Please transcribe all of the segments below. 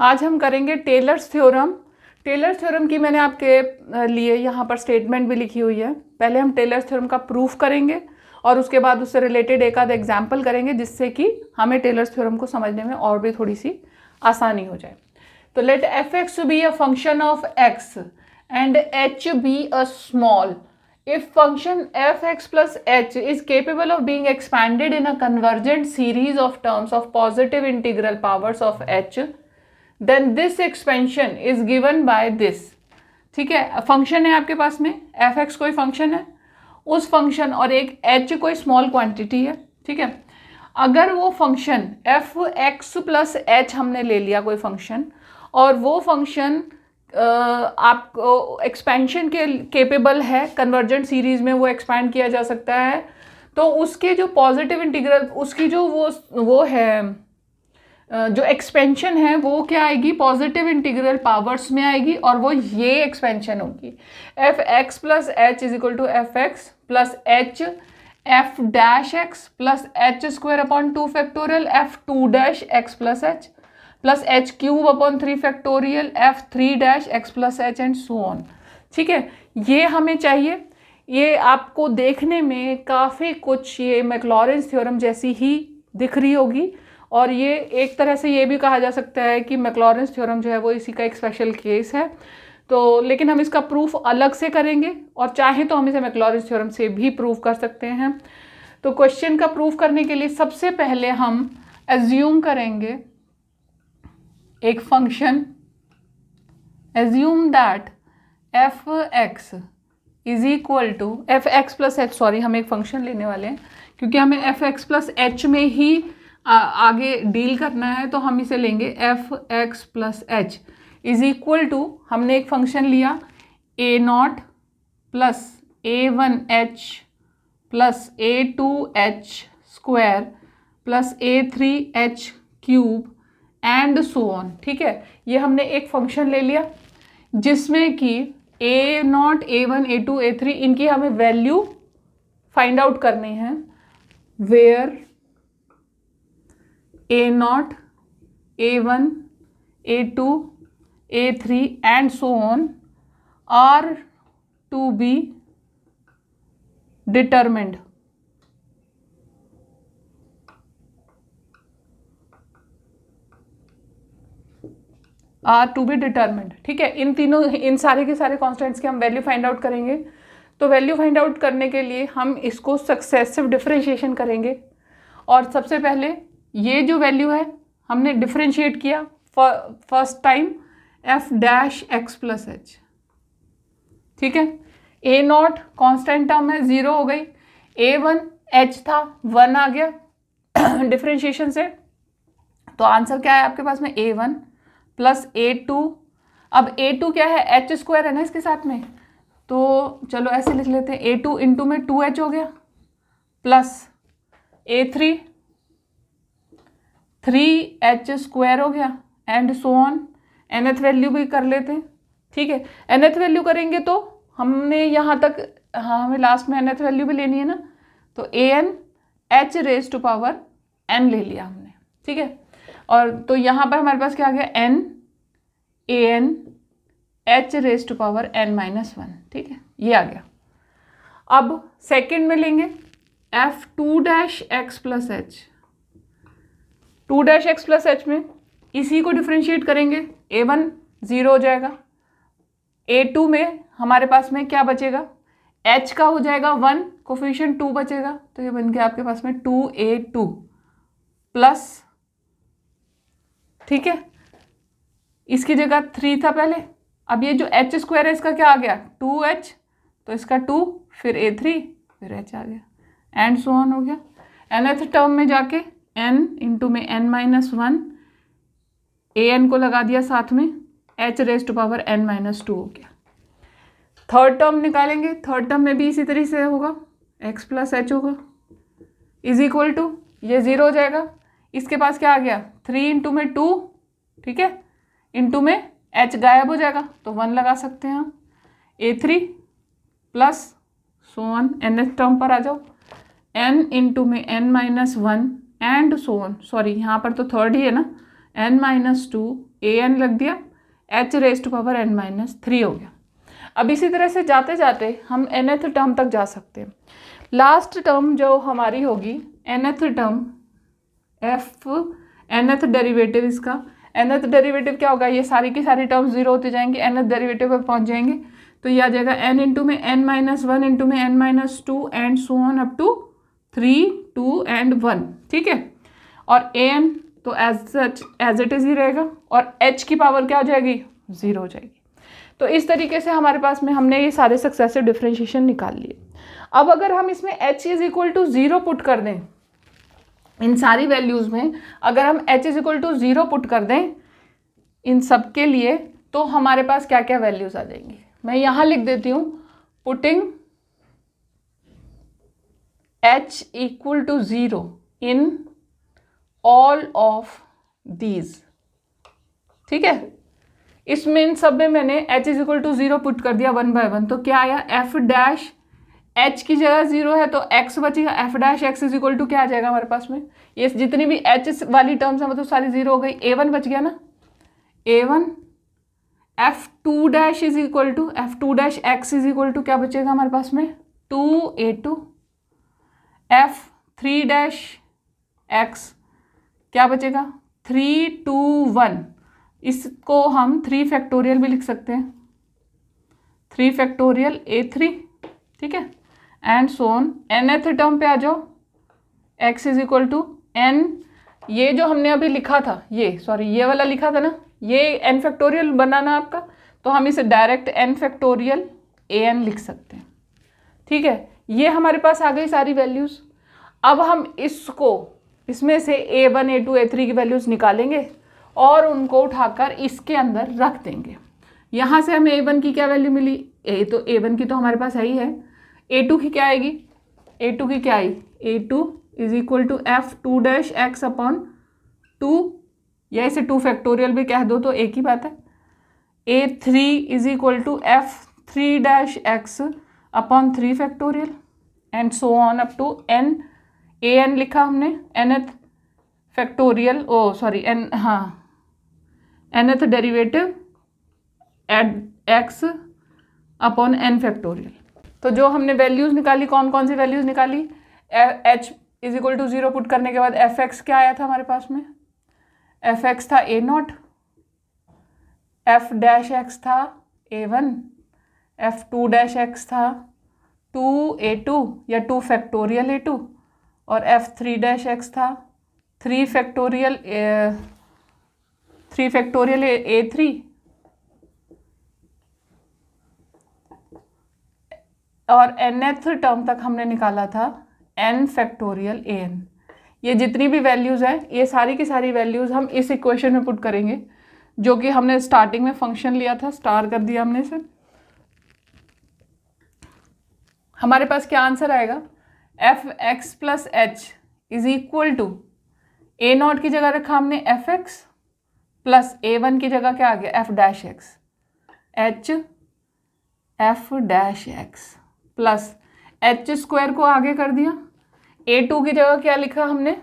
आज हम करेंगे टेलर्स थ्योरम। टेलर्स थ्योरम की मैंने आपके लिए यहाँ पर स्टेटमेंट भी लिखी हुई है। पहले हम टेलर्स थ्योरम का प्रूफ करेंगे और उसके बाद उससे रिलेटेड एक आध एग्जाम्पल करेंगे, जिससे कि हमें टेलर्स थ्योरम को समझने में और भी थोड़ी सी आसानी हो जाए। तो let f x be a function of x and h be a small. If function f(x plus h) is capable of being expanded in a convergent series of terms of positive integral powers of h, then this expansion is given by this. ठीक है, function है आपके पास में, f(x) कोई function है, उस function और एक h कोई स्मॉल क्वांटिटी है. ठीक है, अगर वो फंक्शन f(x plus h) हमने ले लिया कोई फंक्शन, और वो फंक्शन आपको एक्सपेंशन के केपेबल है, कन्वर्जेंट सीरीज में वो एक्सपैंड किया जा सकता है, तो उसके जो पॉजिटिव इंटीग्रल, उसकी जो वो है, जो एक्सपेंशन है वो क्या आएगी, पॉजिटिव इंटीग्रल पावर्स में आएगी, और वो ये एक्सपेंशन होगी f x plus H is equal to f x plus h f dash x plus h square upon 2 factorial f 2 dash x plus h plus h cube upon 3 factorial f 3 dash x plus h and so on. ठीक है, ये हमें चाहिए. ये आपको देखने में काफ़ी कुछ ये मैक्लॉरेंस थ्योरम जैसी ही दिख रही होगी, और ये एक तरह से ये भी कहा जा सकता है कि मैक्लॉरेंस थ्योरम जो है वो इसी का एक स्पेशल केस है. तो लेकिन हम इसका प्रूफ अलग से करेंगे, और चाहे तो हम इसे मैक्लॉरेंस थ्योरम से भी प्रूव कर सकते हैं. तो क्वेश्चन का प्रूफ करने के लिए सबसे पहले हम एज्यूम करेंगे एक function, assume that f x is equal to f x plus h. Sorry, हम एक फंक्शन लेने वाले हैं क्योंकि हमें एफ एक्स प्लस एच में ही आगे डील करना है. तो हम इसे लेंगे F x plus H is equal to, हमने एक फंक्शन लिया A naught plus A one H plus A two H square plus A three H cube and so on. ठीक है, ये हमने एक फंक्शन ले लिया जिसमें कि A naught A one A two A three इनकी हमें वैल्यू फाइंड आउट करनी है, where A naught A one A two A three and so on are to be determined. Are to be determined. ठीक है, इन तीनों, इन सारे के सारे कॉन्स्टेंट्स की हम वैल्यू फाइंड आउट करेंगे. तो वैल्यू फाइंड आउट करने के लिए हम इसको सक्सेसिव डिफरेंशिएशन करेंगे, और सबसे पहले ये जो वैल्यू है हमने डिफरेंशिएट किया first time F dash x plus H. ठीक है, ए नॉट कॉन्स्टेंट टर्म है, 0 हो गई, ए वन एच था 1 आ गया डिफरेंशिएशन से. तो आंसर क्या है आपके पास में, ए वन प्लस ए टू. अब ए टू क्या है, एच स्क्वायर है ना इसके साथ में, तो चलो ऐसे लिख लेते हैं, ए टू इंटू में 2h हो गया plus A three 3h square हो गया and so on. nth value भी कर लेते हैं. ठीक है, nth वैल्यू करेंगे तो हमने यहाँ तक, हाँ हमें लास्ट में nth वैल्यू भी लेनी है ना, तो an h raise to power n ले लिया हमने. ठीक है, और तो यहाँ पर हमारे पास क्या आ गया, n a n h raise to power n minus 1. ठीक है, ये आ गया. अब सेकंड में लेंगे f two dash x plus h. 2 dash x plus h में इसी को डिफ्रेंशिएट करेंगे, a1 0 हो जाएगा, a2 में हमारे पास में क्या बचेगा, h का हो जाएगा 1, कोफिशिएंट 2 बचेगा, तो ये बन गया आपके पास में 2a2 प्लस, ठीक है, इसकी जगह 3 था पहले. अब ये जो h स्क्वायर है इसका क्या आ गया, 2h, तो इसका 2, फिर a3, फिर h आ गया एंड सो ऑन हो गया. nth टर्म में जाके n इंटू में n माइनस 1, an को लगा दिया साथ में, h raise to power n minus 2 हो गया. थर्ड टर्म निकालेंगे, थर्ड टर्म में भी इसी तरीके से होगा, x प्लस एच होगा इज इक्वल टू, ये 0 हो जाएगा, इसके पास क्या आ गया, 3 इंटू में 2, ठीक है, इंटू में h गायब हो जाएगा तो 1 लगा सकते हैं हम, a3 plus so on. nth term पर आ जाओ, n इंटू में n minus 1 and so on. Sorry, यहाँ पर तो थर्ड ही है ना, n माइनस 2 an लग दिया, h raise to power n minus 3 हो गया। अब इसी तरह से जाते जाते हम nth टर्म तक जा सकते हैं। लास्ट टर्म जो हमारी होगी nth term f nth derivative, इसका nth डेरिवेटिव क्या होगा, ये सारी की सारी टर्म जीरो होते जाएंगे, nth डेरिवेटिव पर पहुंच जाएंगे, तो ये आ जाएगा n इंटू में n माइनस 1 इंटू में n minus 2 and so on up to 3, 2 and 1, ठीक है। और an तो as such as it is ही रहेगा, और h की पावर क्या हो जाएगी, 0 हो जाएगी। तो इस तरीके से हमारे पास में हमने ये सारे सक्सेसिव डिफरेंशिएशन निकाल लिए। अब अगर हम इसमें h is equal to 0 put कर दें, इन सारी वैल्यूज़ में अगर हम h is equal to 0 put कर दें इन सब के लिए, तो हमारे पास क्या क्या वैल्यूज़ आ जाएंगी। मैं यहाँ लिख देती हूँ, putting h equal to 0 in all of these, ठीक है। इसमें इन सब में मैंने h is equal to 0 put कर दिया 1 बाय 1, तो क्या आया, f डैश h की जगह 0 है तो x बचेगा, f dash x is equal to क्या आ जाएगा हमारे पास में, ये जितनी भी h वाली टर्म्स हैं वो तो सारी 0 हो गई, a1 बच गया ना, a1 f2 dash is equal to f2 dash x is equal to क्या बचेगा हमारे पास में 2a2, f3 डैश x क्या बचेगा 3, 2, 1, इसको हम 3 फैक्टोरियल भी लिख सकते हैं, 3 फैक्टोरियल a3, ठीक है, and so on. nth term पे आ जाओ, x is equal to n, ये जो हमने अभी लिखा था, ये वाला लिखा था ना, ये n फैक्टोरियल बनाना आपका, तो हम इसे डायरेक्ट n फैक्टोरियल an लिख सकते हैं, ठीक है। ये हमारे पास आ गई सारी वैल्यूज़। अब हम इसमें से a1, a2, a3 की वैल्यूज़ निकालेंगे और उनको उठाकर इसके अंदर रख देंगे। यहाँ से हमें a1 की क्या वैल्यू मिली, a1 की तो हमारे पास है ही है, a2 की क्या आएगी, a2 की क्या आई, a2 is equal to f2 dash x upon 2, या इसे 2 फैक्टोरियल भी कह दो तो एक ही बात है, a3 is equal to f3 dash x upon 3 factorial and so on up to n, an लिखा हमने nth factorial, nth derivative at x upon n factorial. तो जो हमने वैल्यूज़ निकाली, कौन कौन सी वैल्यूज़ निकाली, h is equal to 0 put करने के बाद f(x) क्या आया था हमारे पास में, f(x) था a0, f डैश x था a1, f2 डैश x था 2a2 या 2 फैक्टोरियल a2, और f3 डैश x था 3 फैक्टोरियल a3, और nth टर्म तक हमने निकाला था n फैक्टोरियल an। ये जितनी भी वैल्यूज़ हैं, ये सारी की सारी वैल्यूज़ हम इस इक्वेशन में पुट करेंगे, जो कि हमने स्टार्टिंग में फंक्शन लिया था, स्टार कर दिया हमने इसे। हमारे पास क्या आंसर आएगा, f(x) plus h is equal to a0 की जगह रखा हमने f(x) प्लस a1 की जगह क्या आ गया, f dash x, h f dash x plus h square को आगे कर दिया, a2 की जगह क्या लिखा हमने,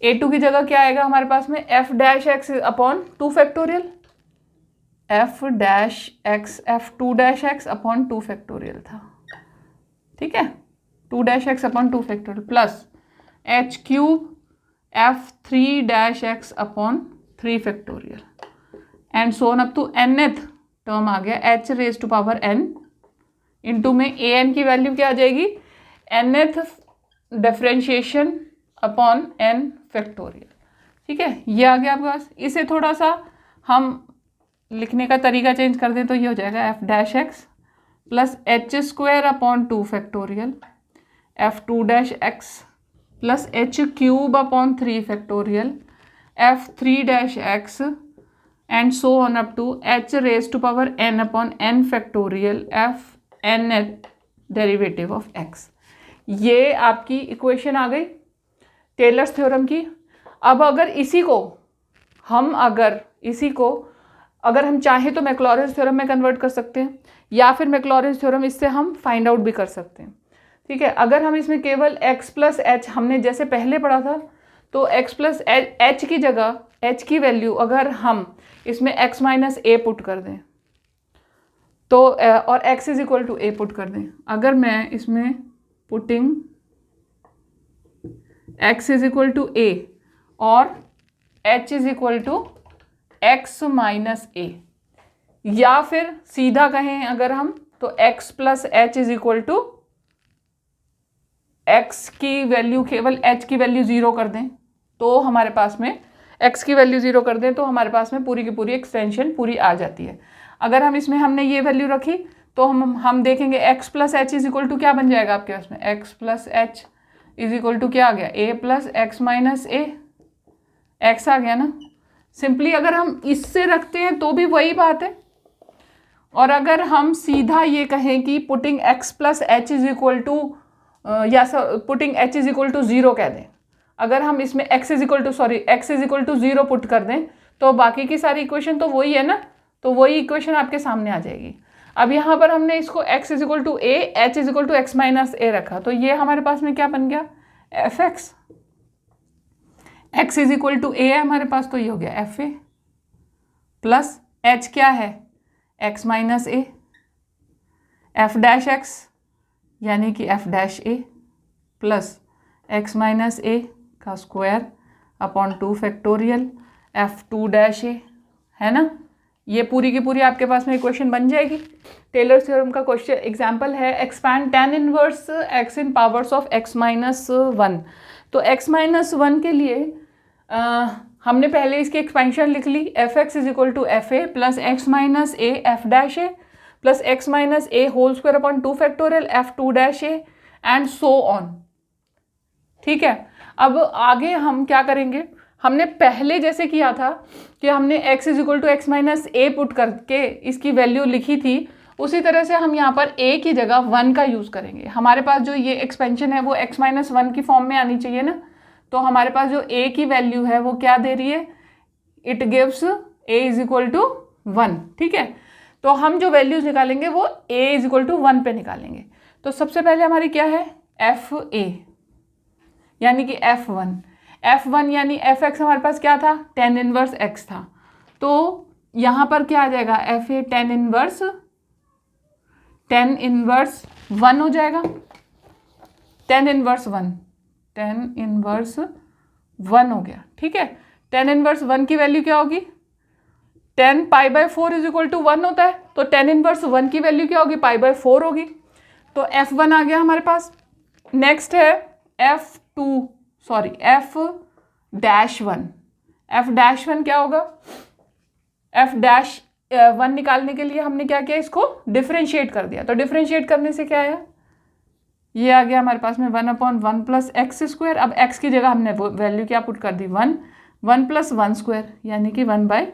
a2 की जगह क्या आएगा हमारे पास में, f dash x upon 2 factorial, f dash x f2 dash x upon 2 factorial था, ठीक है, 2 dash x upon 2 factorial plus h cube f3 dash x upon 3 factorial and so on up to nth term आ गया h raise to power n, into में an की वैल्यू क्या आ जाएगी, nth differentiation upon n factorial, ठीक है। ये आ गया आपके पास। इसे थोड़ा सा हम लिखने का तरीका चेंज कर दें तो ये हो जाएगा f dash x plus h square upon 2 factorial f2 dash x plus h cube upon 3 factorial f3 dash x and so on up to h raise to power n upon n factorial f n derivative of x। ये आपकी equation आ गई tailors theorem की। अब अगर अगर हम चाहें तो मैक्लॉरिन्स थ्योरम में कन्वर्ट कर सकते हैं, या फिर मैक्लॉरिन्स थ्योरम इससे हम फाइंड आउट भी कर सकते हैं, ठीक है। अगर हम इसमें केवल x प्लस h हमने जैसे पहले पढ़ा था, तो x प्लस h की जगह h की वैल्यू अगर हम इसमें x माइनस ए पुट कर दें तो और x is equal to A put कर दें, अगर मैं इसमें putting x is equal to A और h is equal to x minus A, या फिर सीधा कहें अगर हम तो x plus H is equal to x की वैल्यू केवल h की वैल्यू 0 कर दें तो हमारे पास में x की वैल्यू 0 कर दें तो हमारे पास में पूरी की पूरी एक्सटेंशन पूरी आ जाती है। अगर हम इसमें हमने ये वैल्यू रखी तो हम देखेंगे x plus H is equal to क्या बन जाएगा आपके पास में, x plus H is equal to क्या आ गया, a plus x minus a, x आ गया ना। सिंपली अगर हम इससे रखते हैं तो भी वही बात है, और अगर हम सीधा ये कहें कि putting x plus H is equal to या putting h is equal to 0 कह दें, अगर हम इसमें x is equal to 0 put कर दें तो बाकी की सारी इक्वेशन तो वही है ना, तो वही इक्वेशन आपके सामने आ जाएगी। अब यहाँ पर हमने इसको x is equal to A, h is equal to x minus A रखा, तो ये हमारे पास में क्या बन गया, F X. x is equal to A है हमारे पास, तो ये हो गया एफ ए प्लस h क्या है, x minus A, F dash X यानी कि F dash A plus x minus A का square upon 2 factorial F two dash A, है ना। ये पूरी की पूरी आपके पास में इक्वेशन बन जाएगी। टेलर्स थ्योरम का क्वेश्चन एग्जांपल है expand tan inverse x in powers of x minus 1। तो x माइनस 1 के लिए हमने पहले इसकी एक्सपेंशन लिख ली, F x is equal to F A plus x minus A F dash A plus x minus A whole square upon 2 factorial F two dash A and so on. ठीक है, अब आगे हम क्या करेंगे, हमने पहले जैसे किया था कि हमने x is equal to x minus a put करके इसकी वैल्यू लिखी थी, उसी तरह से हम यहाँ पर a की जगह 1 का यूज़ करेंगे। हमारे पास जो ये एक्सपेंशन है वो x माइनस 1 की फॉर्म में आनी चाहिए ना, तो हमारे पास जो a की वैल्यू है वो क्या दे रही है, it gives a is equal to 1। ठीक है, तो हम जो वैल्यूज निकालेंगे वो a इज इक्वल टू 1 पे निकालेंगे। तो सबसे पहले हमारी क्या है, एफ ए यानी कि f1 यानी एफ एक्स हमारे पास क्या था, tan इनवर्स x था, तो यहाँ पर क्या आ जाएगा, एफ ए tan इनवर्स 1 हो जाएगा, tan इनवर्स 1 हो गया। ठीक है, tan इनवर्स 1 की वैल्यू क्या होगी, tan pi by 4 is equal to 1 होता है, तो tan इनवर्स 1 की वैल्यू क्या होगी, पाई बाय 4 होगी, तो f1 आ गया हमारे पास। नेक्स्ट है एफ डैश 1 क्या होगा, एफ डैश 1 निकालने के लिए हमने क्या किया, इसको डिफरेंशिएट कर दिया, तो डिफरेंशिएट करने से क्या आया, ये आ गया हमारे पास में 1/1 प्लस एक्स स्क्वायर। अब x की जगह हमने वैल्यू क्या पुट कर दी, 1 प्लस 1 स्क्वायर यानी कि 1/2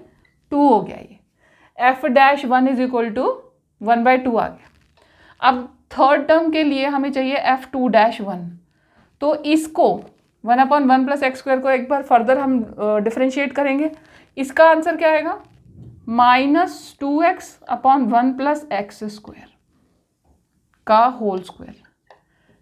हो गया। ये f dash 1 is equal to 1/2 आ गया। अब थर्ड टर्म के लिए हमें चाहिए एफ टू डैश 1, तो इसको 1/1 प्लस एक्स स्क्वायर को एक बार फर्दर हम डिफरेंशिएट करेंगे। इसका आंसर क्या आएगा, -2x upon 1 plus x square का होल स्क्वायर।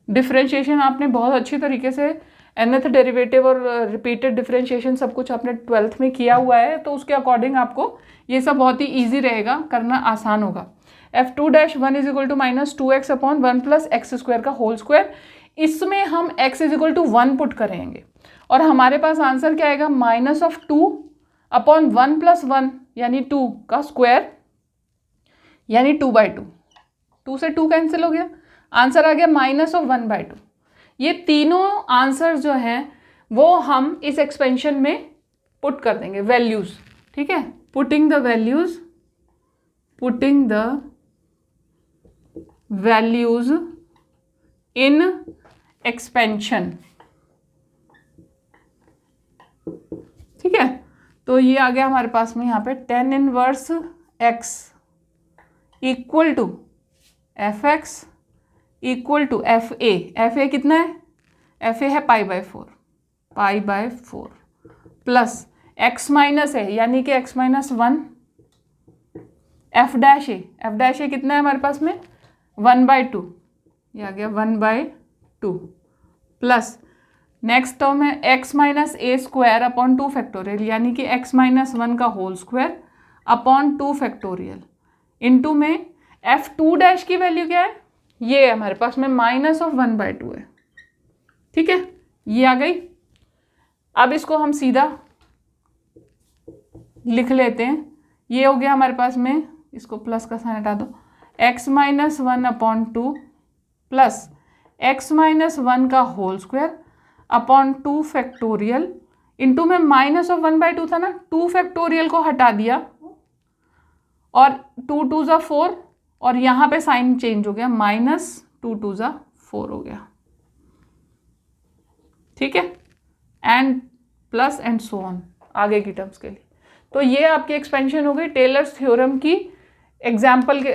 डिफरेंशिएशन आपने बहुत अच्छी तरीके से nth डेरिवेटिव और रिपीटेड डिफरेंशिएशन सब कुछ आपने 12th में किया हुआ है, तो उसके अकॉर्डिंग आपको ये सब बहुत ही ईजी रहेगा, करना आसान होगा। F two dash 1 is equal to -2x upon 1 plus x square का होल स्क्वायर, इसमें हम x is equal to 1 put करेंगे और हमारे पास आंसर क्या आएगा, -2 अपॉन 1 प्लस 1 यानी 2 का स्क्वायर यानी 2/2। 2 से 2 कैंसिल हो गया, आंसर आ गया -1/2। ये तीनों आंसर जो हैं वो हम इस एक्सपेंशन में पुट कर देंगे वैल्यूज। ठीक है, putting the values in expansion. ठीक है, तो ये आ गया हमारे पास में यहाँ पे tan inverse x equal to f x equal to F a कितना है, एफ ए है pi by 4 plus x minus है यानी कि x minus 1, f dash a कितना है हमारे पास में 1/2, ये आ गया 1/2 प्लस नेक्स्ट टर्म है x minus a square upon 2 factorial, यानी कि x माइनस 1 का whole square upon 2 factorial into में f2 डैश की वैल्यू क्या है, ये है हमारे पास में -1/2 है। ठीक है, ये आ गई। अब इसको हम सीधा लिख लेते हैं, ये हो गया हमारे पास में, इसको प्लस का साइन हटा दो, x minus 1 upon 2 plus x minus 1 का whole square upon 2 factorial into में -1/2 था ना, 2 फैक्टोरियल को हटा दिया और 2 2 ज़ा 4 और यहाँ पे साइन चेंज हो गया, -2 2 ज़ा 4 हो गया। ठीक है, and plus and so on आगे की टर्म्स के लिए। तो ये आपकी एक्सपेंशन हो गई टेलर्स थ्योरम की एग्जाम्पल के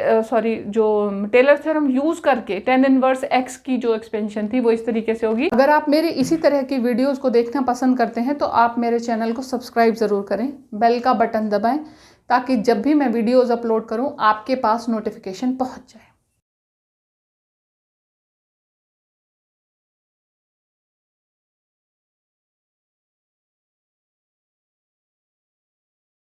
जो टेलर थ्योरम यूज करके tan इनवर्स x की जो एक्सपेंशन थी वो इस तरीके से होगी। अगर आप मेरे इसी तरह की वीडियोस को देखना पसंद करते हैं तो आप मेरे चैनल को सब्सक्राइब ज़रूर करें, बेल का बटन दबाएं ताकि जब भी मैं वीडियोस अपलोड करूं आपके पास नोटिफिकेशन पहुंच जाए।